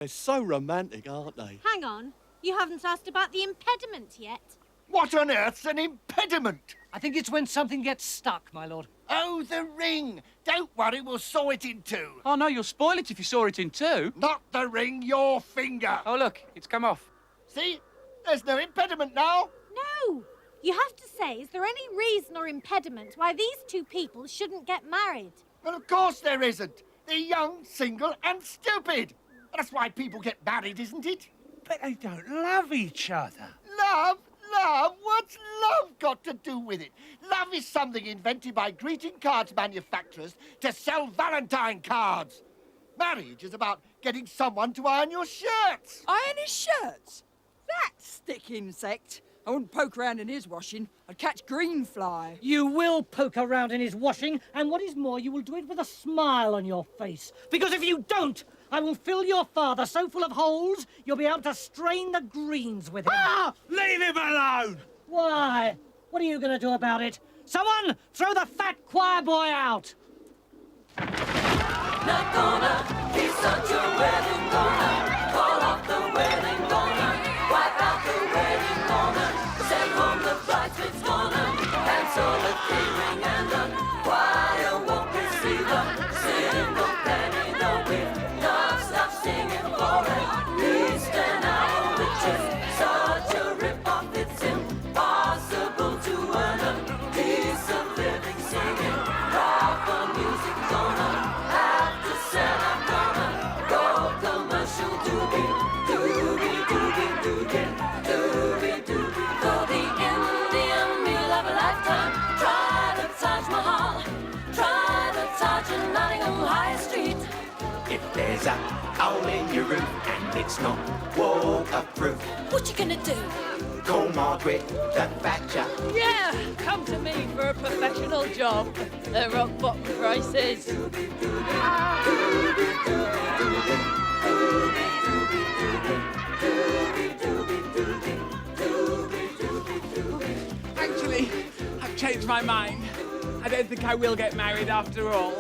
They're so romantic, aren't they? Hang on. You haven't asked about the impediment yet. What on earth's an impediment? I think it's when something gets stuck, my lord. Oh, the ring. Don't worry, we'll saw it in two. Oh, no, you'll spoil it if you saw it in two. Not the ring, your finger. Oh, look, it's come off. See? There's no impediment now. No. You have to say, is there any reason or impediment why these two people shouldn't get married? Well, of course there isn't. They're young, single and stupid. That's why people get married, isn't it? But they don't love each other. Love? Love? What's love got to do with it? Love is something invented by greeting cards manufacturers to sell Valentine cards. Marriage is about getting someone to iron your shirts. Iron his shirts? That stick insect. I wouldn't poke around in his washing. I'd catch green fly. You will poke around in his washing, and what is more, you will do it with a smile on your face. Because if you don't, I will fill your father so full of holes, you'll be able to strain the greens with him. Ah! Leave him alone! Why? What are you going to do about it? Someone throw the fat choir boy out! Not gonna be such a wedding gonna call off the wedding gonna wipe out the wedding gonna send home the bridesmaids gonna cancel the catering and the choir won't receive a single penny though we've not stopped singing for at least an hour, which is such a rip-off it's impossible to earn a decent living singing proper music gonna said I'm gonna go commercial doobie for the Indian meal of a lifetime. Try the Taj Mahal, try the Taj in Nottingham High Street. If there's a hole in your roof and it's not waterproof, What you gonna do? call Margaret the Thatcher. Yeah, come to me for a professional job. The rock bottom prices. Actually, I've changed my mind. I don't think I will get married after all.